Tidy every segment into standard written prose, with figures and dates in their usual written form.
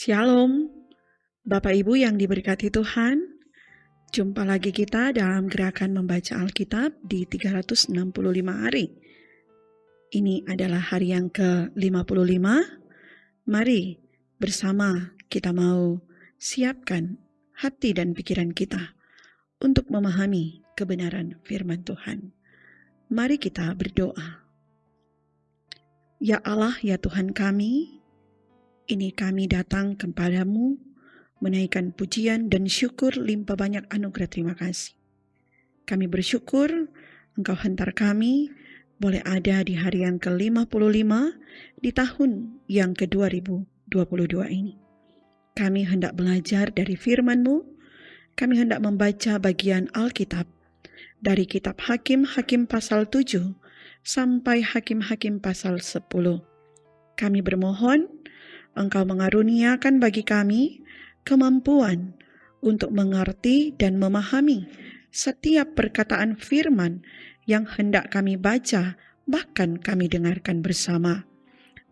Shalom, Bapak Ibu yang diberkati Tuhan. Jumpa lagi kita dalam gerakan membaca Alkitab di 365 hari. Ini adalah hari yang ke-55. Mari bersama kita mau siapkan hati dan pikiran kita untuk memahami kebenaran firman Tuhan. Mari kita berdoa. Ya Allah, ya Tuhan kami, ini kami datang kepadamu, menaikkan pujian dan syukur limpah banyak anugerah terima kasih. Kami bersyukur Engkau hantar kami boleh ada di hari yang ke-55 di tahun yang ke-2022 ini. Kami hendak belajar dari firman-Mu, kami hendak membaca bagian Alkitab dari kitab Hakim-Hakim pasal 7 sampai Hakim-Hakim pasal 10. Kami bermohon Engkau mengaruniakan bagi kami kemampuan untuk mengerti dan memahami setiap perkataan firman yang hendak kami baca, bahkan kami dengarkan bersama.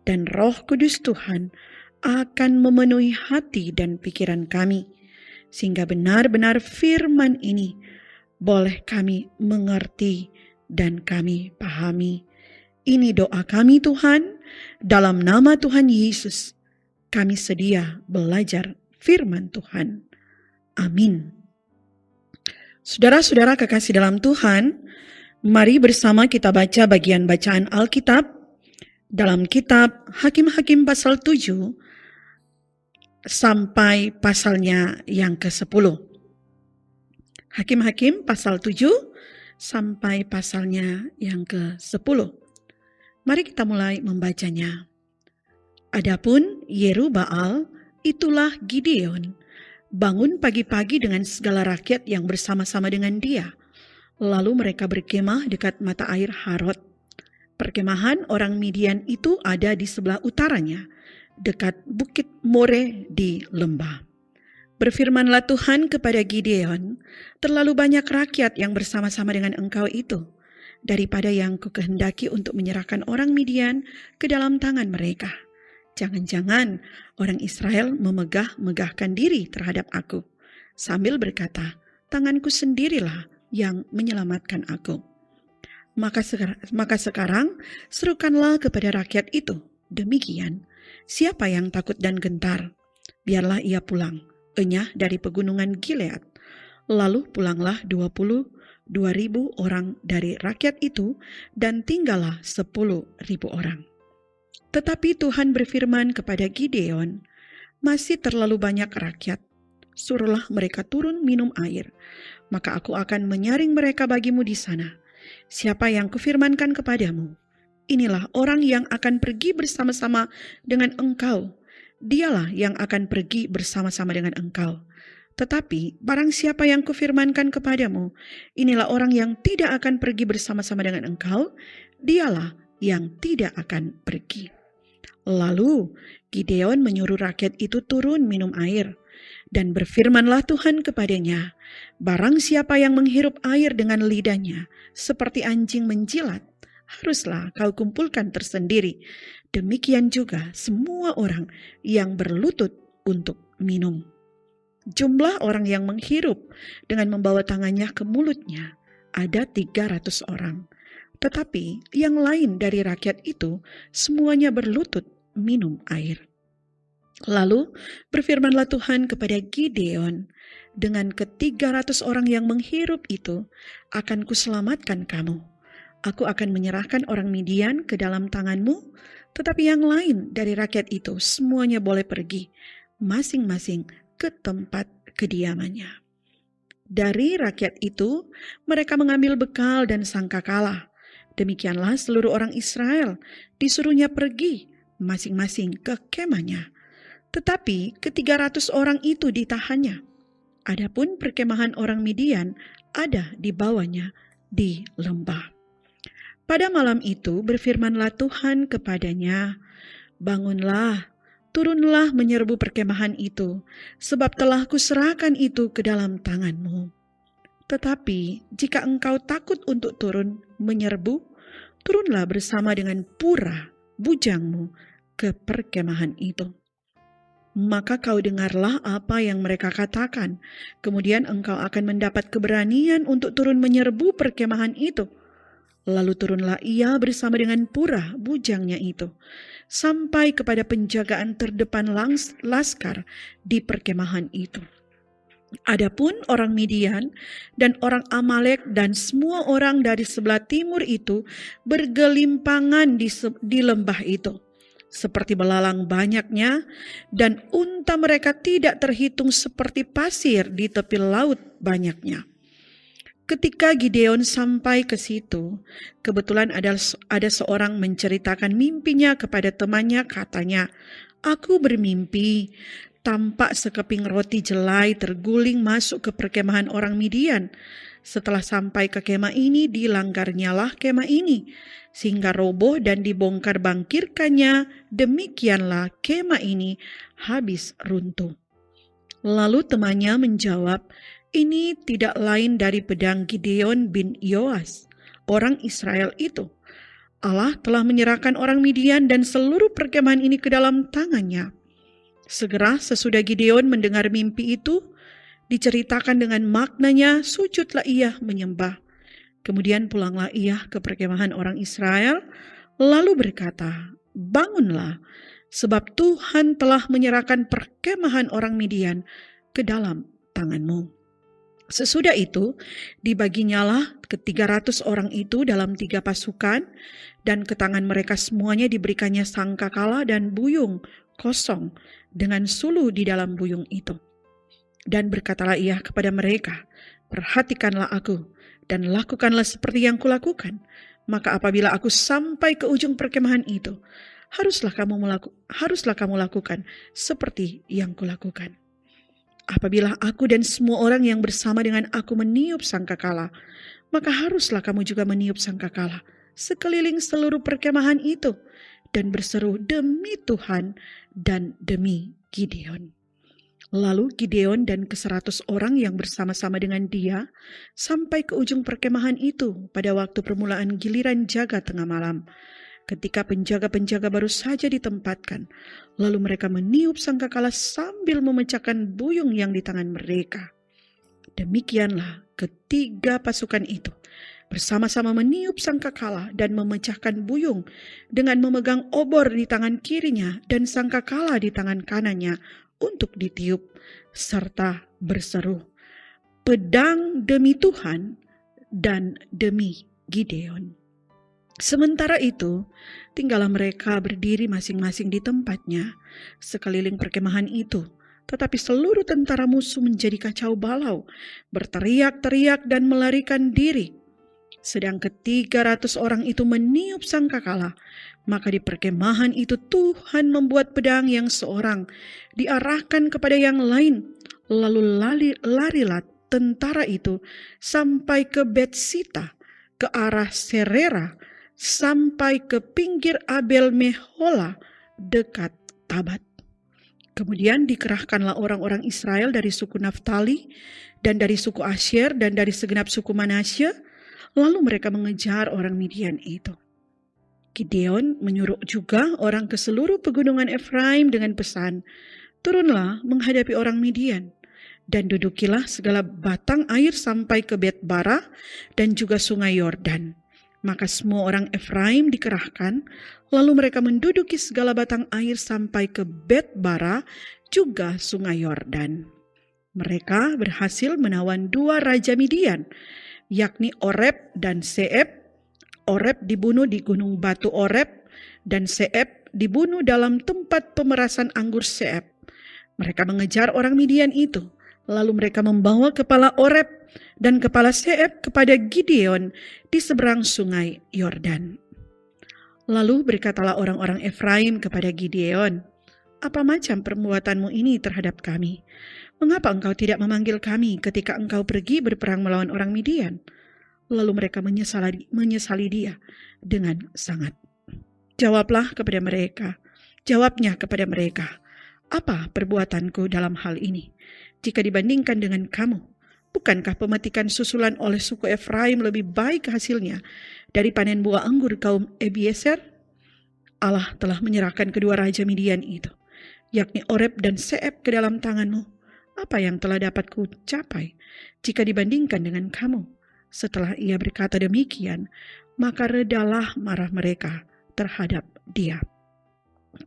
Dan Roh Kudus Tuhan akan memenuhi hati dan pikiran kami, sehingga benar-benar firman ini boleh kami mengerti dan kami pahami. Ini doa kami Tuhan, dalam nama Tuhan Yesus. Kami sedia belajar firman Tuhan. Amin. Saudara-saudara kekasih dalam Tuhan, mari bersama kita baca bagian bacaan Alkitab dalam kitab Hakim-Hakim pasal 7 sampai pasalnya yang ke-10. Hakim-Hakim pasal 7 sampai pasalnya yang ke-10. Mari kita mulai membacanya. Adapun Yerubbaal, itulah Gideon, bangun pagi-pagi dengan segala rakyat yang bersama-sama dengan dia. Lalu mereka berkemah dekat mata air Harod. Perkemahan orang Midian itu ada di sebelah utaranya, dekat bukit More di lembah. Berfirmanlah Tuhan kepada Gideon, terlalu banyak rakyat yang bersama-sama dengan engkau itu, daripada yang kukehendaki untuk menyerahkan orang Midian ke dalam tangan mereka. Jangan-jangan orang Israel memegah-megahkan diri terhadap aku, sambil berkata, tanganku sendirilah yang menyelamatkan aku. Maka sekarang serukanlah kepada rakyat itu, demikian, siapa yang takut dan gentar, biarlah ia pulang, enyah dari pegunungan Gilead. Lalu pulanglah 22.000 orang dari rakyat itu, dan tinggallah 10.000 orang. Tetapi Tuhan berfirman kepada Gideon, masih terlalu banyak rakyat, suruhlah mereka turun minum air, maka aku akan menyaring mereka bagimu di sana. Siapa yang kufirmankan kepadamu, inilah orang yang akan pergi bersama-sama dengan engkau, dialah yang akan pergi bersama-sama dengan engkau. Tetapi barang siapa yang kufirmankan kepadamu, inilah orang yang tidak akan pergi bersama-sama dengan engkau, dialah yang tidak akan pergi. Lalu Gideon menyuruh rakyat itu turun minum air, dan berfirmanlah Tuhan kepadanya, barang siapa yang menghirup air dengan lidahnya seperti anjing menjilat, haruslah kau kumpulkan tersendiri. Demikian juga semua orang yang berlutut untuk minum. Jumlah orang yang menghirup dengan membawa tangannya ke mulutnya ada 300 orang. Tetapi yang lain dari rakyat itu semuanya berlutut minum air. Lalu berfirmanlah Tuhan kepada Gideon, dengan ke-300 orang yang menghirup itu akan kuselamatkan kamu. Aku akan menyerahkan orang Midian ke dalam tanganmu, tetapi yang lain dari rakyat itu semuanya boleh pergi, masing-masing ke tempat kediamannya. Dari rakyat itu mereka mengambil bekal dan sangkakala. Demikianlah seluruh orang Israel disuruhnya pergi masing-masing ke kemahnya. Tetapi ke-300 orang itu ditahannya. Adapun perkemahan orang Midian ada di bawahnya di lembah. Pada malam itu berfirmanlah Tuhan kepadanya, bangunlah, turunlah menyerbu perkemahan itu, sebab telah kuserahkan itu ke dalam tanganmu. Tetapi jika engkau takut untuk turun menyerbu, turunlah bersama dengan Purah, bujangmu, ke perkemahan itu. Maka kau dengarlah apa yang mereka katakan. Kemudian engkau akan mendapat keberanian untuk turun menyerbu perkemahan itu. Lalu turunlah ia bersama dengan Purah, bujangnya itu, sampai kepada penjagaan terdepan laskar di perkemahan itu. Adapun orang Midian dan orang Amalek dan semua orang dari sebelah timur itu bergelimpangan di lembah itu, seperti belalang banyaknya, dan unta mereka tidak terhitung seperti pasir di tepi laut banyaknya. Ketika Gideon sampai ke situ, kebetulan ada seorang menceritakan mimpinya kepada temannya, katanya, "Aku bermimpi, tampak sekeping roti jelai terguling masuk ke perkemahan orang Midian. Setelah sampai ke kemah ini, dilanggarnyalah kemah ini, sehingga roboh dan dibongkar bangkirkannya, demikianlah kemah ini habis runtuh." Lalu temannya menjawab, "Ini tidak lain dari pedang Gideon bin Yoas, orang Israel itu. Allah telah menyerahkan orang Midian dan seluruh perkemahan ini ke dalam tangannya." Segera sesudah Gideon mendengar mimpi itu, diceritakan dengan maknanya, sujudlah ia menyembah. Kemudian pulanglah ia ke perkemahan orang Israel, lalu berkata, "Bangunlah, sebab Tuhan telah menyerahkan perkemahan orang Midian ke dalam tanganmu." Sesudah itu, dibaginyalah ke 300 orang itu dalam 3 pasukan, dan ke tangan mereka semuanya diberikannya sangkakala dan buyung kosong dengan sulu di dalam buyung itu. Dan berkatalah ia kepada mereka, "Perhatikanlah aku, dan lakukanlah seperti yang kulakukan. Maka apabila aku sampai ke ujung perkemahan itu, haruslah kamu lakukan seperti yang kulakukan. Apabila aku dan semua orang yang bersama dengan aku meniup sangkakala, maka haruslah kamu juga meniup sangkakala sekeliling seluruh perkemahan itu, dan berseru demi Tuhan dan demi Gideon." Lalu Gideon dan ke 100 orang yang bersama-sama dengan dia sampai ke ujung perkemahan itu pada waktu permulaan giliran jaga tengah malam, ketika penjaga-penjaga baru saja ditempatkan. Lalu mereka meniup sangkakala sambil memecahkan buyung yang di tangan mereka. Demikianlah ketiga pasukan itu bersama-sama meniup sangkakala dan memecahkan buyung dengan memegang obor di tangan kirinya dan sangkakala di tangan kanannya untuk ditiup, serta berseru, "Pedang demi Tuhan dan demi Gideon." Sementara itu, tinggallah mereka berdiri masing-masing di tempatnya sekeliling perkemahan itu. Tetapi seluruh tentara musuh menjadi kacau balau, berteriak-teriak dan melarikan diri. Sedang ke 300 orang itu meniup sangkakala, maka di perkemahan itu Tuhan membuat pedang yang seorang diarahkan kepada yang lain. Lalu larilah tentara itu sampai ke Betsita, ke arah Serera, sampai ke pinggir Abel Mehola dekat Tabat. Kemudian dikerahkanlah orang-orang Israel dari suku Naftali dan dari suku Asyer dan dari segenap suku Manasye, lalu mereka mengejar orang Midian itu. Gideon menyuruh juga orang ke seluruh pegunungan Efraim dengan pesan, "Turunlah menghadapi orang Midian, dan dudukilah segala batang air sampai ke Bet-bara dan juga sungai Yordan." Maka semua orang Efraim dikerahkan, lalu mereka menduduki segala batang air sampai ke Bet-bara, juga sungai Yordan. Mereka berhasil menawan 2 raja Midian, yakni Oreb dan Seeb. Oreb dibunuh di gunung batu Oreb, dan Seeb dibunuh dalam tempat pemerasan anggur Seeb. Mereka mengejar orang Midian itu, lalu mereka membawa kepala Oreb dan kepala Seeb kepada Gideon di seberang sungai Yordan. Lalu berkatalah orang-orang Efraim kepada Gideon, "Apa macam perbuatanmu ini terhadap kami? Mengapa engkau tidak memanggil kami ketika engkau pergi berperang melawan orang Midian?" Lalu mereka menyesali dia dengan sangat. Jawabnya kepada mereka, Apa perbuatanku dalam hal ini? Jika dibandingkan dengan kamu, bukankah pemetikan susulan oleh suku Efraim lebih baik hasilnya dari panen buah anggur kaum Ebiezer? Allah telah menyerahkan kedua raja Midian itu, yakni Oreb dan Seeb, ke dalam tanganmu. Apa yang telah dapat ku capai jika dibandingkan dengan kamu? Setelah ia berkata demikian, maka redalah marah mereka terhadap dia.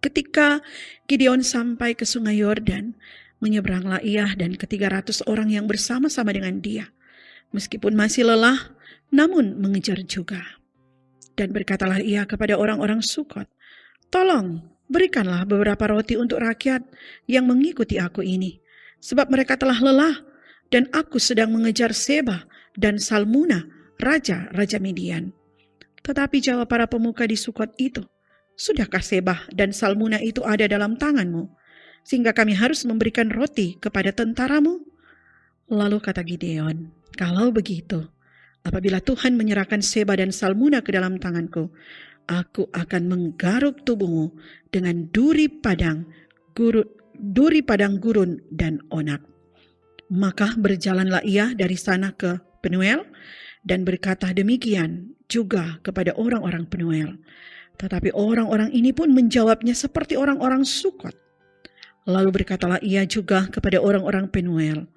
Ketika Gideon sampai ke sungai Yordan, menyeberanglah ia dan ke-300 orang yang bersama-sama dengan dia. Meskipun masih lelah, namun mengejar juga. Dan berkatalah ia kepada orang-orang Sukot, "Tolong, berikanlah beberapa roti untuk rakyat yang mengikuti aku ini, sebab mereka telah lelah, dan aku sedang mengejar Seba dan Salmuna, raja-raja Midian." Tetapi jawab para pemuka di Sukot itu, "Sudahkah Seba dan Salmuna itu ada dalam tanganmu, sehingga kami harus memberikan roti kepada tentaramu?" Lalu kata Gideon, "Kalau begitu, apabila Tuhan menyerahkan Seba dan Salmuna ke dalam tanganku, aku akan menggaruk tubuhmu dengan duri padang gurun dan onak." Maka berjalanlah ia dari sana ke Penuel dan berkata demikian juga kepada orang-orang Penuel. Tetapi orang-orang ini pun menjawabnya seperti orang-orang Sukot. Lalu berkatalah ia juga kepada orang-orang Penuel,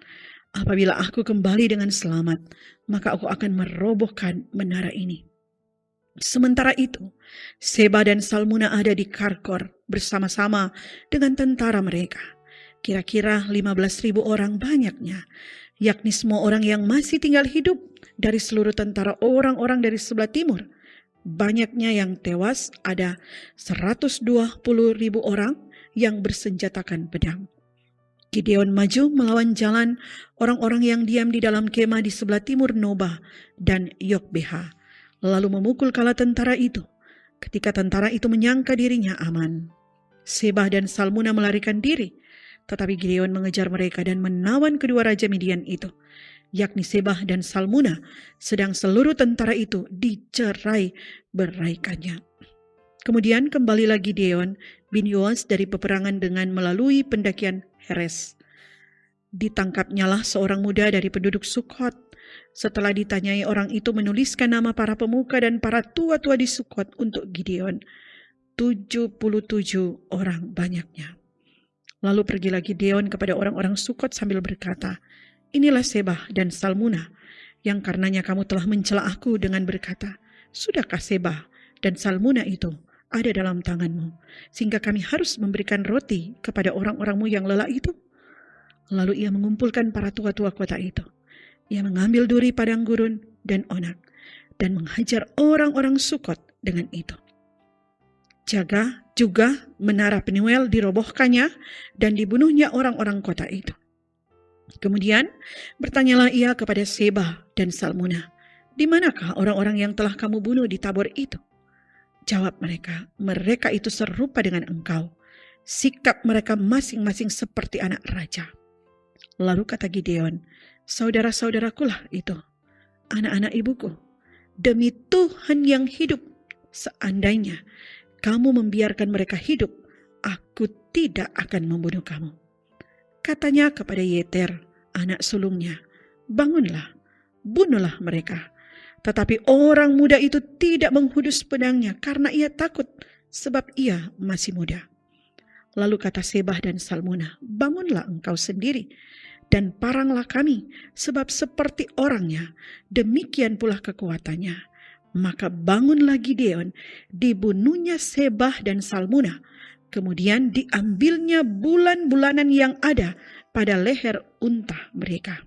"Apabila aku kembali dengan selamat, maka aku akan merobohkan menara ini." Sementara itu, Seba dan Salmuna ada di Karkor bersama-sama dengan tentara mereka. Kira-kira 15.000 orang banyaknya, yakni semua orang yang masih tinggal hidup dari seluruh tentara orang-orang dari sebelah timur. Banyaknya yang tewas ada 120.000 orang yang bersenjatakan pedang. Gideon maju melawan jalan orang-orang yang diam di dalam kemah di sebelah timur Noba dan Yokbeha, lalu memukul kala tentara itu. Ketika tentara itu menyangka dirinya aman, Seba dan Salmuna melarikan diri, tetapi Gideon mengejar mereka dan menawan kedua raja Midian itu, yakni Seba dan Salmuna, sedang seluruh tentara itu dicerai beraikannya. Kemudian kembalilah Gideon bin Yoas dari peperangan dengan melalui pendakian Heres. Ditangkapnyalah seorang muda dari penduduk Sukot. Setelah ditanyai, orang itu menuliskan nama para pemuka dan para tua-tua di Sukot untuk Gideon. 77 orang banyaknya. Lalu pergilah Gideon kepada orang-orang Sukot sambil berkata, "Inilah Seba dan Salmuna, yang karenanya kamu telah mencela aku dengan berkata, 'Sudahkah Seba dan Salmuna itu ada dalam tanganmu, sehingga kami harus memberikan roti kepada orang-orangmu yang lelah itu?' Lalu ia mengumpulkan para tua-tua kota itu. Ia mengambil duri padang gurun dan onak, dan menghajar orang-orang Sukot dengan itu. Jaga juga menara Penuel dirobohkannya, dan dibunuhnya orang-orang kota itu. Kemudian bertanyalah ia kepada Seba dan Salmuna, 'Di manakah orang-orang yang telah kamu bunuh di Tabor itu?' Jawab mereka, 'Mereka itu serupa dengan engkau. Sikap mereka masing-masing seperti anak raja.' Lalu kata Gideon, 'Saudara-saudarakulah itu, anak-anak ibuku. Demi Tuhan yang hidup, seandainya kamu membiarkan mereka hidup, aku tidak akan membunuh kamu.' Katanya kepada Yeter, anak sulungnya, 'Bangunlah, bunuhlah mereka.' Tetapi orang muda itu tidak menghudus pedangnya karena ia takut, sebab ia masih muda. Lalu kata Seba dan Salmuna, 'Bangunlah engkau sendiri dan paranglah kami, sebab seperti orangnya, demikian pula kekuatannya.' Maka bangunlah Gideon, dibunuhnya Seba dan Salmuna. Kemudian diambilnya bulan-bulanan yang ada pada leher unta mereka.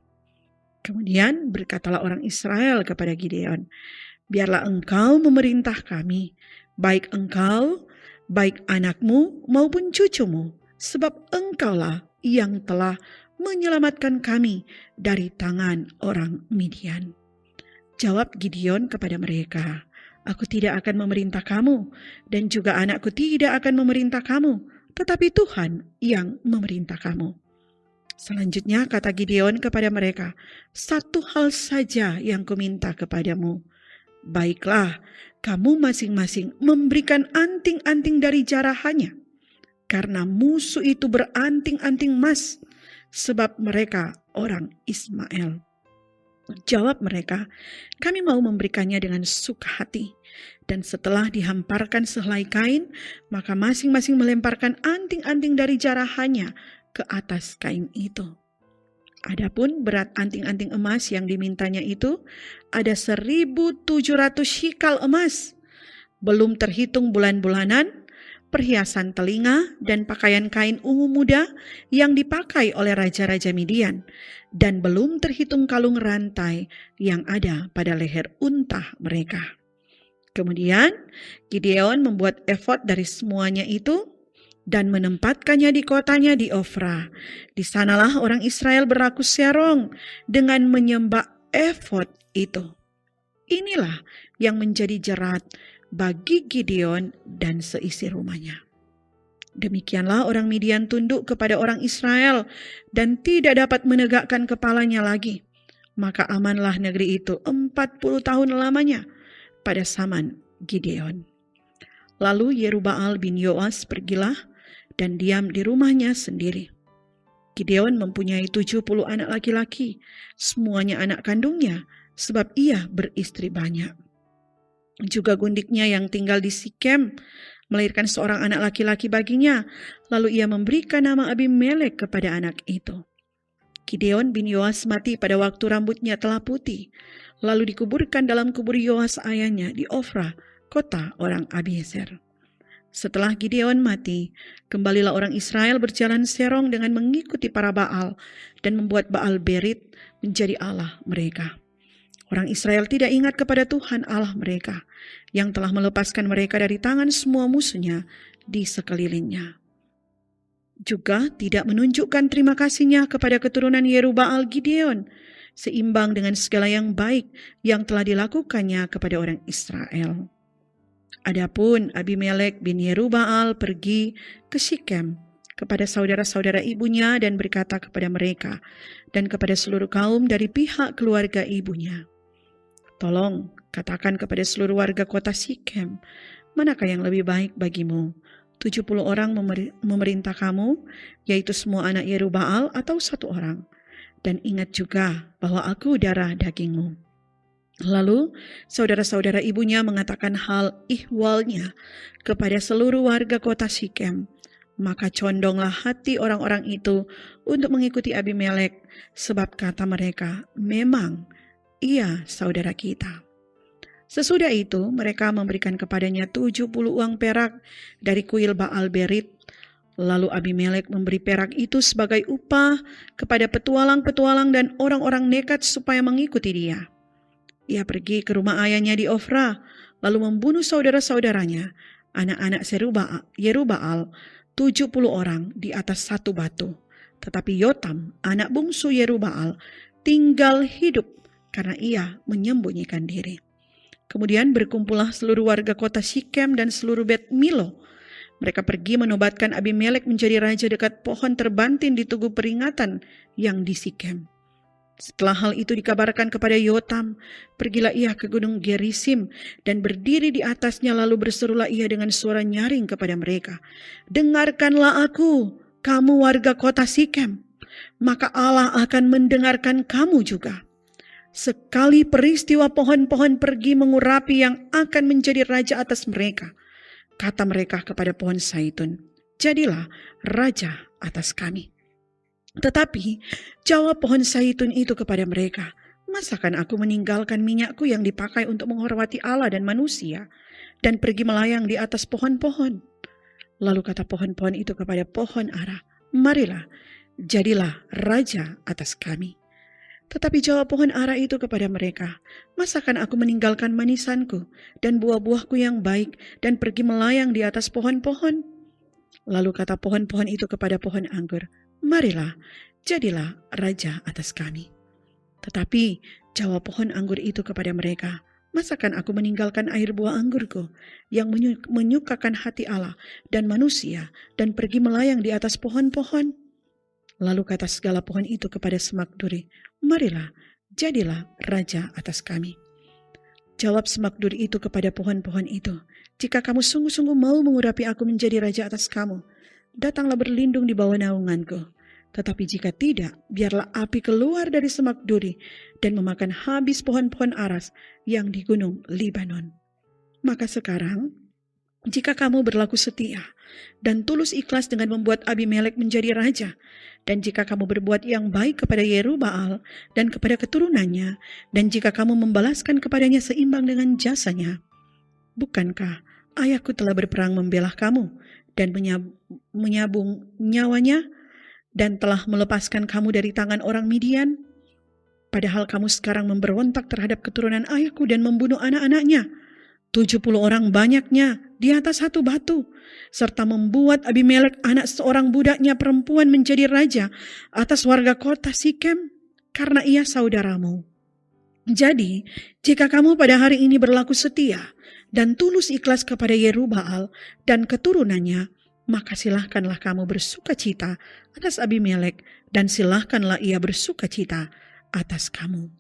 Kemudian berkatalah orang Israel kepada Gideon, 'Biarlah engkau memerintah kami, baik engkau, baik anakmu maupun cucumu, sebab engkaulah yang telah menyelamatkan kami dari tangan orang Midian.' Jawab Gideon kepada mereka, 'Aku tidak akan memerintah kamu, dan juga anakku tidak akan memerintah kamu, tetapi Tuhan yang memerintah kamu.' Selanjutnya kata Gideon kepada mereka, 'Satu hal saja yang kuminta kepadamu. Baiklah, kamu masing-masing memberikan anting-anting dari jarahannya. karena musuh itu beranting-anting emas, sebab mereka orang Ismail. Jawab mereka, kami mau memberikannya dengan suka hati. Dan setelah dihamparkan sehelai kain, maka masing-masing melemparkan anting-anting dari jarahannya ke atas kain itu. Adapun berat anting-anting emas yang dimintanya itu ada 1.700 shikal emas, belum terhitung bulan-bulanan, perhiasan telinga, dan pakaian kain ungu muda yang dipakai oleh raja-raja Midian, dan belum terhitung kalung rantai yang ada pada leher unta mereka. Kemudian Gideon membuat efod dari semuanya itu dan menempatkannya di kotanya di Ofra. Di sanalah orang Israel berlaku serong dengan menyembah efod itu. Inilah yang menjadi jerat bagi Gideon dan seisi rumahnya. Demikianlah orang Midian tunduk kepada orang Israel dan tidak dapat menegakkan kepalanya lagi. Maka amanlah negeri itu 40 tahun lamanya pada zaman Gideon. Lalu Yerubbaal bin Yoas pergilah dan diam di rumahnya sendiri. Gideon mempunyai 70 anak laki-laki, semuanya anak kandungnya, sebab ia beristri banyak. Juga gundiknya yang tinggal di Sikem melahirkan seorang anak laki-laki baginya, lalu ia memberikan nama Abimelek kepada anak itu. Gideon bin Yoas mati pada waktu rambutnya telah putih, lalu dikuburkan dalam kubur Yoas ayahnya di Ofra, kota orang Abiezer. Setelah Gideon mati, kembalilah orang Israel berjalan serong dengan mengikuti para Baal dan membuat Baal Berit menjadi Allah mereka. Orang Israel tidak ingat kepada Tuhan Allah mereka yang telah melepaskan mereka dari tangan semua musuhnya di sekelilingnya. Juga tidak menunjukkan terima kasihnya kepada keturunan Yerubbaal Gideon, seimbang dengan segala yang baik yang telah dilakukannya kepada orang Israel. Adapun Abimelek bin Yerubbaal pergi ke Sikem kepada saudara-saudara ibunya dan berkata kepada mereka dan kepada seluruh kaum dari pihak keluarga ibunya, tolong katakan kepada seluruh warga kota Sikem, manakah yang lebih baik bagimu? 70 orang memerintah kamu, yaitu semua anak Yerubbaal atau 1 orang. Dan ingat juga bahwa aku darah dagingmu. Lalu saudara-saudara ibunya mengatakan hal ihwalnya kepada seluruh warga kota Sikem. Maka condonglah hati orang-orang itu untuk mengikuti Abimelek, sebab kata mereka, memang ia saudara kita. Sesudah itu mereka memberikan kepadanya 70 uang perak dari kuil Baal Berit. Lalu Abimelek memberi perak itu sebagai upah kepada petualang-petualang dan orang-orang nekat supaya mengikuti dia. Ia pergi ke rumah ayahnya di Ofra, lalu membunuh saudara-saudaranya, anak-anak Yerubbaal, 70 orang di atas satu batu. Tetapi Yotam, anak bungsu Yerubbaal, tinggal hidup karena ia menyembunyikan diri. Kemudian berkumpullah seluruh warga kota Sikem dan seluruh Bet Milo. Mereka pergi menobatkan Abimelek menjadi raja dekat pohon terbantin di tugu peringatan yang di Sikem. Setelah hal itu dikabarkan kepada Yotam, pergilah ia ke gunung Gerisim dan berdiri di atasnya, lalu berserulah ia dengan suara nyaring kepada mereka, dengarkanlah aku, kamu warga kota Sikem, maka Allah akan mendengarkan kamu juga. Sekali peristiwa pohon-pohon pergi mengurapi yang akan menjadi raja atas mereka, kata mereka kepada pohon zaitun, jadilah raja atas kami. Tetapi jawab pohon zaitun itu kepada mereka, masakan aku meninggalkan minyakku yang dipakai untuk menghormati Allah dan manusia dan pergi melayang di atas pohon-pohon? Lalu kata pohon-pohon itu kepada pohon ara, marilah, jadilah raja atas kami. Tetapi jawab pohon ara itu kepada mereka, masakan aku meninggalkan manisanku dan buah-buahku yang baik dan pergi melayang di atas pohon-pohon? Lalu kata pohon-pohon itu kepada pohon anggur, marilah, jadilah raja atas kami. Tetapi jawab pohon anggur itu kepada mereka, masakan aku meninggalkan air buah anggurku yang menyukakan hati Allah dan manusia dan pergi melayang di atas pohon-pohon? Lalu kata segala pohon itu kepada semak duri, marilah, jadilah raja atas kami. Jawab semak duri itu kepada pohon-pohon itu, jika kamu sungguh-sungguh mau mengurapi aku menjadi raja atas kamu, datanglah berlindung di bawah naunganku. Tetapi jika tidak, biarlah api keluar dari semak duri dan memakan habis pohon-pohon aras yang di gunung Libanon. Maka sekarang, jika kamu berlaku setia dan tulus ikhlas dengan membuat Abimelek menjadi raja, dan jika kamu berbuat yang baik kepada Yerubbaal dan kepada keturunannya, dan jika kamu membalaskan kepadanya seimbang dengan jasanya, bukankah ayahku telah berperang membela kamu dan menyabung nyawanya, dan telah melepaskan kamu dari tangan orang Midian? Padahal kamu sekarang memberontak terhadap keturunan ayahku dan membunuh anak-anaknya, 70 orang banyaknya di atas satu batu, serta membuat Abimelek anak seorang budaknya perempuan menjadi raja atas warga kota Sikem, karena ia saudaramu. Jadi, jika kamu pada hari ini berlaku setia dan tulus ikhlas kepada Yerubbaal dan keturunannya, maka silahkanlah kamu bersukacita atas Abimelek, dan silahkanlah ia bersukacita atas kamu.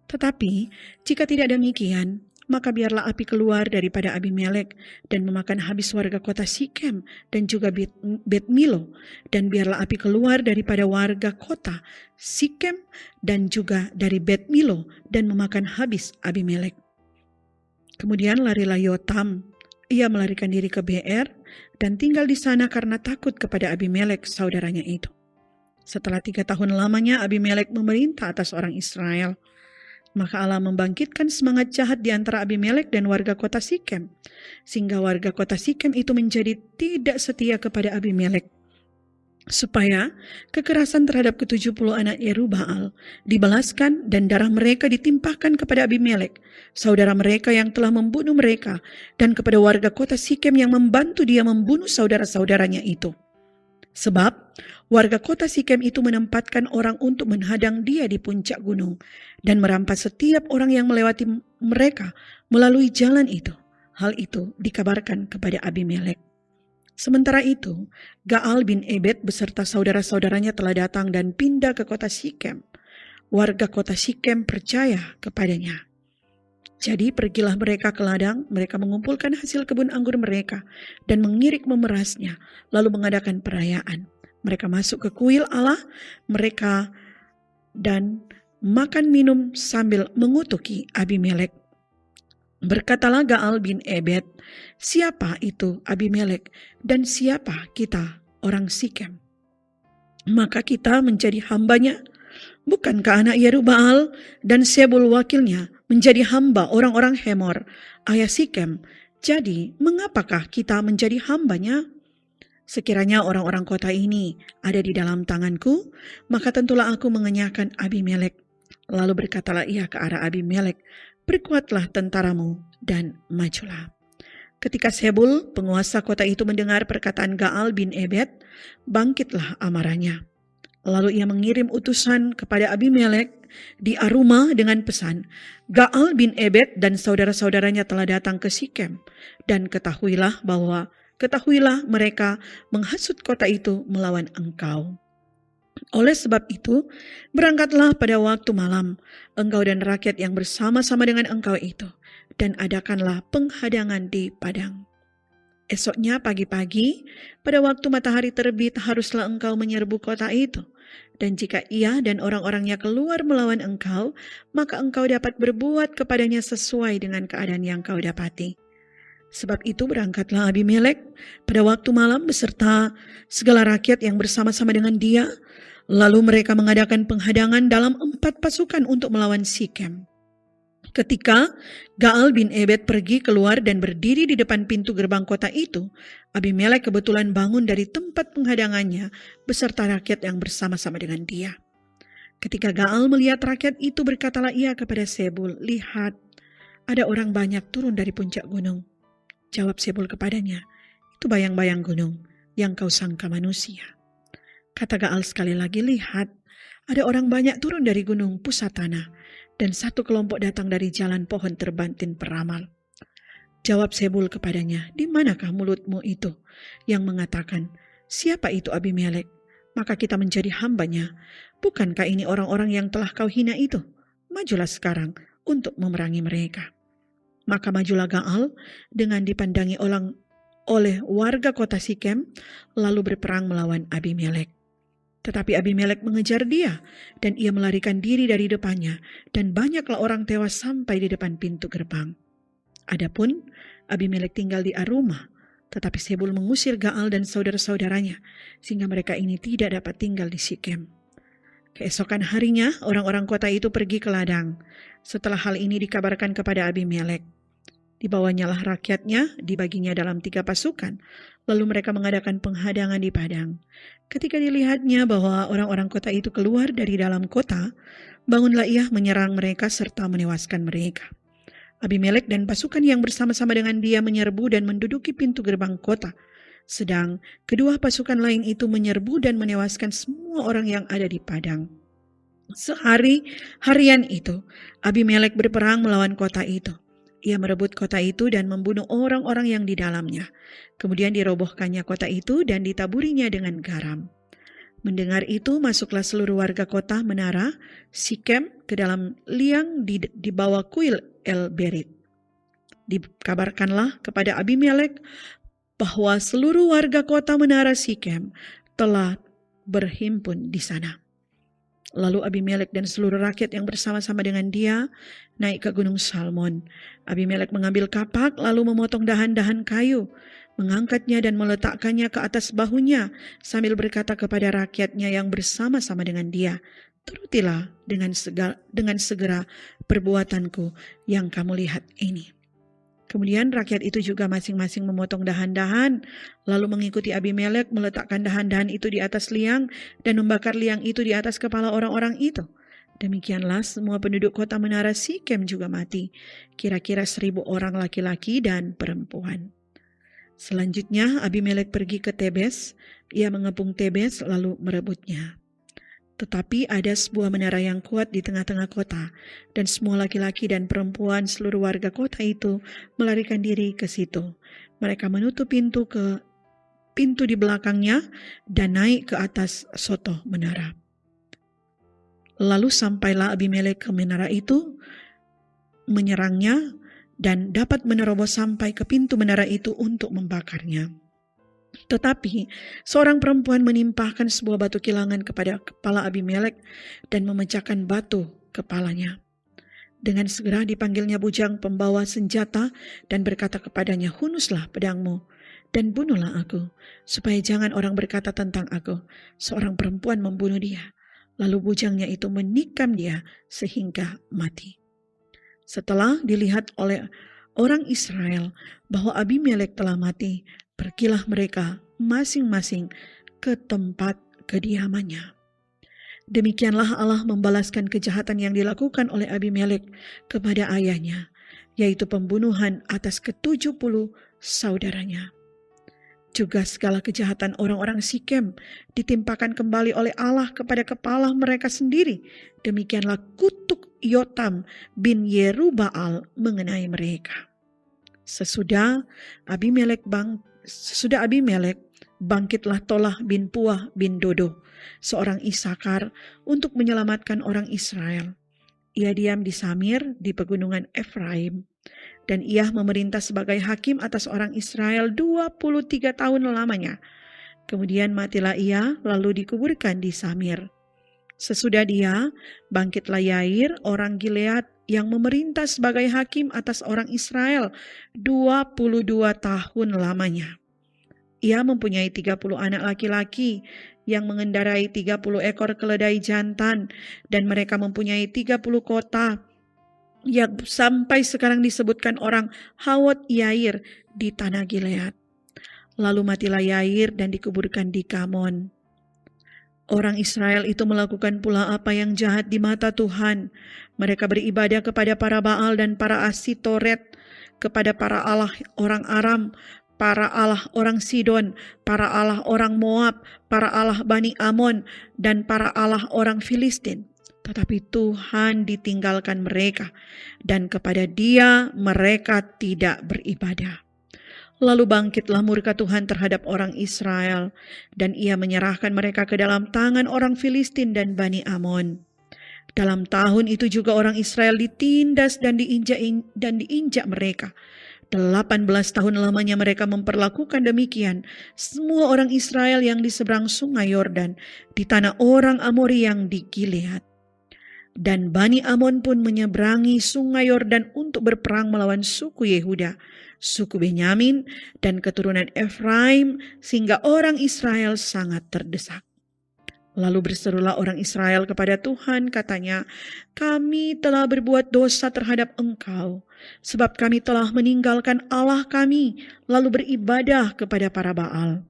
Tetapi jika tidak demikian, maka biarlah api keluar daripada Abimelek dan memakan habis warga kota Sikem dan juga Bet Milo, dan biarlah api keluar daripada warga kota Sikem dan juga dari Bet Milo dan memakan habis Abimelek. Kemudian larilah Yotam, ia melarikan diri ke Beer dan tinggal di sana karena takut kepada Abimelek saudaranya itu. Setelah 3 tahun lamanya Abimelek memerintah atas orang Israel. Maka Allah membangkitkan semangat jahat di antara Abimelek dan warga kota Sikem, sehingga warga kota Sikem itu menjadi tidak setia kepada Abimelek, supaya kekerasan terhadap ke-70 anak Yerubbaal dibalaskan dan darah mereka ditimpahkan kepada Abimelek, saudara mereka yang telah membunuh mereka, dan kepada warga kota Sikem yang membantu dia membunuh saudara-saudaranya itu. Sebab warga kota Sikem itu menempatkan orang untuk menghadang dia di puncak gunung dan merampas setiap orang yang melewati mereka melalui jalan itu. Hal itu dikabarkan kepada Abimelek. Sementara itu, Gaal bin Ebed beserta saudara-saudaranya telah datang dan pindah ke kota Sikem. Warga kota Sikem percaya kepadanya. Jadi pergilah mereka ke ladang, mereka mengumpulkan hasil kebun anggur mereka dan mengirik memerasnya, lalu mengadakan perayaan. Mereka masuk ke kuil Allah mereka dan makan minum sambil mengutuki Abimelek. Berkatalah Gaal bin Ebed, siapa itu Abimelek dan siapa kita orang Sikem? Maka kita menjadi hambanya. Bukankah anak Yerubbaal dan Sebul wakilnya menjadi hamba orang-orang Hemor, ayah Sikem? Jadi mengapakah kita menjadi hambanya? Sekiranya orang-orang kota ini ada di dalam tanganku, maka tentulah aku mengenyahkan Abimelek. Lalu berkatalah ia ke arah Abimelek, berkuatlah tentaramu dan majulah. Ketika Sebul, penguasa kota itu mendengar perkataan Gaal bin Ebed, bangkitlah amarahnya. Lalu ia mengirim utusan kepada Abimelek di Aruma dengan pesan, Gaal bin Ebed dan saudara-saudaranya telah datang ke Sikem, dan ketahuilah mereka menghasut kota itu melawan engkau. Oleh sebab itu, berangkatlah pada waktu malam, engkau dan rakyat yang bersama-sama dengan engkau itu, dan adakanlah penghadangan di padang. Esoknya pagi-pagi, pada waktu matahari terbit, haruslah engkau menyerbu kota itu. Dan jika ia dan orang-orangnya keluar melawan engkau, maka engkau dapat berbuat kepadanya sesuai dengan keadaan yang kau dapati. Sebab itu berangkatlah Abimelek pada waktu malam beserta segala rakyat yang bersama-sama dengan dia. Lalu mereka mengadakan penghadangan dalam 4 pasukan untuk melawan Sikem. Ketika Gaal bin Ebed pergi keluar dan berdiri di depan pintu gerbang kota itu, Abimelek kebetulan bangun dari tempat penghadangannya beserta rakyat yang bersama-sama dengan dia. Ketika Gaal melihat rakyat itu, berkatalah ia kepada Sebul, lihat, ada orang banyak turun dari puncak gunung. Jawab Sebul kepadanya, itu bayang-bayang gunung yang kau sangka manusia. Kata Gaal sekali lagi, lihat, ada orang banyak turun dari gunung pusat tanah, dan satu kelompok datang dari jalan pohon terbantin peramal. Jawab Sebul kepadanya, di manakah mulutmu itu yang mengatakan, siapa itu Abimelek? Maka kita menjadi hambanya. Bukankah ini orang-orang yang telah kau hina itu? Majulah sekarang untuk memerangi mereka. Maka majulah Gaal dengan dipandangi oleh warga kota Sikem, lalu berperang melawan Abimelek. Tetapi Abimelek mengejar dia, dan ia melarikan diri dari depannya, dan banyaklah orang tewas sampai di depan pintu gerbang. Adapun Abimelek tinggal di Arumah, tetapi Sebul mengusir Gaal dan saudara-saudaranya, sehingga mereka ini tidak dapat tinggal di Sikem. Keesokan harinya, orang-orang kota itu pergi ke ladang. Setelah hal ini dikabarkan kepada Abimelek. Dibawanyalah rakyatnya, dibaginya dalam 3 pasukan, lalu mereka mengadakan penghadangan di padang. Ketika dilihatnya bahwa orang-orang kota itu keluar dari dalam kota, bangunlah ia menyerang mereka serta menewaskan mereka. Abimelek dan pasukan yang bersama-sama dengan dia menyerbu dan menduduki pintu gerbang kota, sedang kedua pasukan lain itu menyerbu dan menewaskan semua orang yang ada di padang. Harian itu, Abimelek berperang melawan kota itu. Ia merebut kota itu dan membunuh orang-orang yang di dalamnya. Kemudian dirobohkannya kota itu dan ditaburinya dengan garam. Mendengar itu, masuklah seluruh warga kota menara Sikem ke dalam liang di bawah kuil El-Berit. Dikabarkanlah kepada Abimelek bahwa seluruh warga kota menara Sikem telah berhimpun di sana. Lalu Abimelek dan seluruh rakyat yang bersama-sama dengan dia naik ke Gunung Salmon. Abimelek mengambil kapak lalu memotong dahan-dahan kayu, mengangkatnya dan meletakkannya ke atas bahunya sambil berkata kepada rakyatnya yang bersama-sama dengan dia, "Turutilah dengan segera perbuatanku yang kamu lihat ini." Kemudian rakyat itu juga masing-masing memotong dahan-dahan, lalu mengikuti Abimelek meletakkan dahan-dahan itu di atas liang dan membakar liang itu di atas kepala orang-orang itu. Demikianlah semua penduduk kota menara Sikem juga mati, kira-kira 1.000 orang laki-laki dan perempuan. Selanjutnya Abimelek pergi ke Tebes, ia mengepung Tebes lalu merebutnya. Tetapi ada sebuah menara yang kuat di tengah-tengah kota, dan semua laki-laki dan perempuan seluruh warga kota itu melarikan diri ke situ. Mereka menutup pintu di belakangnya dan naik ke atas sotoh menara. Lalu sampailah Abimelek ke menara itu, menyerangnya, dan dapat menerobos sampai ke pintu menara itu untuk membakarnya. Tetapi seorang perempuan menimpahkan sebuah batu kilangan kepada kepala Abimelek dan memecahkan batu kepalanya. Dengan segera dipanggilnya bujang pembawa senjata dan berkata kepadanya, "Hunuslah pedangmu dan bunuhlah aku, supaya jangan orang berkata tentang aku, seorang perempuan membunuh dia." Lalu bujangnya itu menikam dia sehingga mati. Setelah dilihat oleh orang Israel bahwa Abimelek telah mati, pergilah mereka masing-masing ke tempat kediamannya. Demikianlah Allah membalaskan kejahatan yang dilakukan oleh Abimelek kepada ayahnya, yaitu pembunuhan atas ke-70 saudaranya. Juga segala kejahatan orang-orang Sikem ditimpakan kembali oleh Allah kepada kepala mereka sendiri. Demikianlah kutuk Yotam bin Yerubaal mengenai mereka. Sesudah Abimelek bangkitlah Tolah bin Puah bin Dodo, seorang Isakar, untuk menyelamatkan orang Israel. Ia diam di Samir di pegunungan Efraim, dan ia memerintah sebagai hakim atas orang Israel 23 tahun lamanya. Kemudian matilah ia, lalu dikuburkan di Samir. Sesudah dia, bangkitlah Yair orang Gilead yang memerintah sebagai hakim atas orang Israel 22 tahun lamanya. Ia mempunyai 30 anak laki-laki yang mengendarai 30 ekor keledai jantan, dan mereka mempunyai 30 kota yang sampai sekarang disebutkan orang Hawot Yair di tanah Gilead. Lalu matilah Yair dan dikuburkan di Kamon. Orang Israel itu melakukan pula apa yang jahat di mata Tuhan. Mereka beribadah kepada para Baal dan para Asitoret, kepada para allah orang Aram, para allah orang Sidon, para allah orang Moab, para allah Bani Amon, dan para allah orang Filistin. Tetapi Tuhan ditinggalkan mereka, dan kepada Dia mereka tidak beribadah. Lalu bangkitlah murka Tuhan terhadap orang Israel, dan Ia menyerahkan mereka ke dalam tangan orang Filistin dan Bani Amon. Dalam tahun itu juga orang Israel ditindas dan diinjak mereka. 18 tahun lamanya mereka memperlakukan demikian semua orang Israel yang di seberang sungai Yordan, di tanah orang Amori yang di Gilead. Dan Bani Amon pun menyeberangi sungai Yordan untuk berperang melawan suku Yehuda, suku Benyamin, dan keturunan Efraim, sehingga orang Israel sangat terdesak. Lalu berserulah orang Israel kepada Tuhan, katanya, "Kami telah berbuat dosa terhadap Engkau, sebab kami telah meninggalkan Allah kami, lalu beribadah kepada para Baal."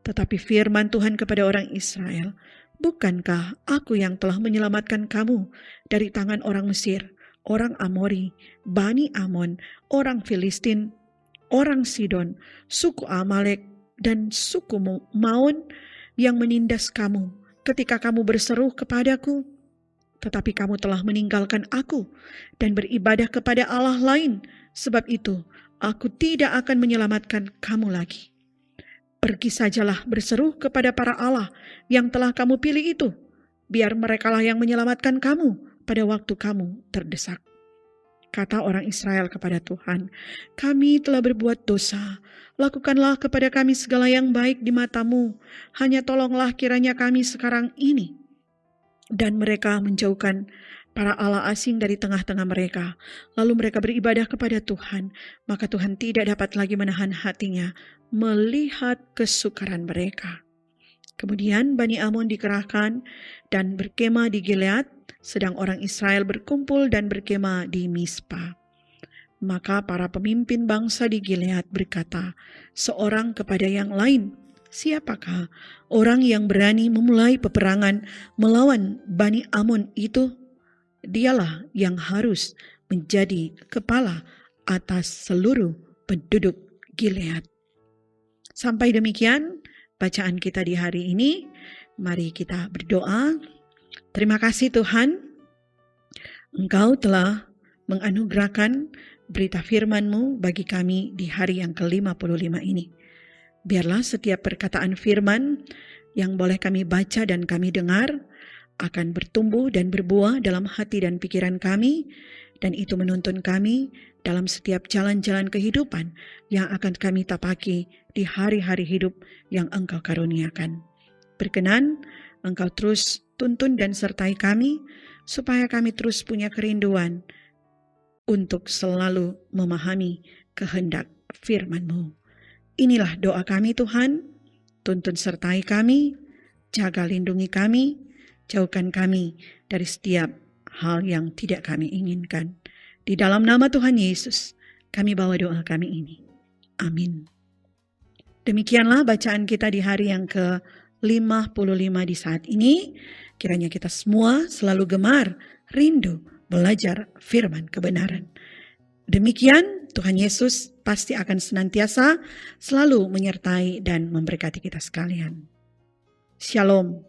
Tetapi firman Tuhan kepada orang Israel, "Bukankah aku yang telah menyelamatkan kamu dari tangan orang Mesir, orang Amori, Bani Amon, orang Filistin, orang Sidon, suku Amalek, dan suku Maon yang menindas kamu ketika kamu berseru kepadaku? Tetapi kamu telah meninggalkan aku dan beribadah kepada Allah lain. Sebab itu, aku tidak akan menyelamatkan kamu lagi. Pergi sajalah berseru kepada para Allah yang telah kamu pilih itu. Biar merekalah yang menyelamatkan kamu pada waktu kamu terdesak." Kata orang Israel kepada Tuhan, "Kami telah berbuat dosa. Lakukanlah kepada kami segala yang baik di matamu. Hanya tolonglah kiranya kami sekarang ini." Dan mereka menjauhkan para allah asing dari tengah-tengah mereka. Lalu mereka beribadah kepada Tuhan. Maka Tuhan tidak dapat lagi menahan hatinya melihat kesukaran mereka. Kemudian Bani Amon dikerahkan dan berkemah di Gilead, sedang orang Israel berkumpul dan berkemah di Mispa. Maka para pemimpin bangsa di Gilead berkata seorang kepada yang lain, "Siapakah orang yang berani memulai peperangan melawan Bani Amon itu? Dialah yang harus menjadi kepala atas seluruh penduduk Gilead." Sampai demikian bacaan kita di hari ini. Mari kita berdoa. Terima kasih Tuhan, Engkau telah menganugerahkan berita firman-Mu bagi kami di hari yang ke-55 ini. Biarlah setiap perkataan firman yang boleh kami baca dan kami dengar akan bertumbuh dan berbuah dalam hati dan pikiran kami, dan itu menuntun kami dalam setiap jalan-jalan kehidupan yang akan kami tapaki di hari-hari hidup yang Engkau karuniakan. Berkenan Engkau terus tuntun dan sertai kami, supaya kami terus punya kerinduan untuk selalu memahami kehendak firman-Mu. Inilah doa kami Tuhan, tuntun sertai kami, jaga lindungi kami, jauhkan kami dari setiap hal yang tidak kami inginkan. Di dalam nama Tuhan Yesus, kami bawa doa kami ini. Amin. Demikianlah bacaan kita di hari yang ke-55 di saat ini. Kiranya kita semua selalu gemar, rindu belajar firman kebenaran. Demikian, Tuhan Yesus pasti akan senantiasa selalu menyertai dan memberkati kita sekalian. Shalom.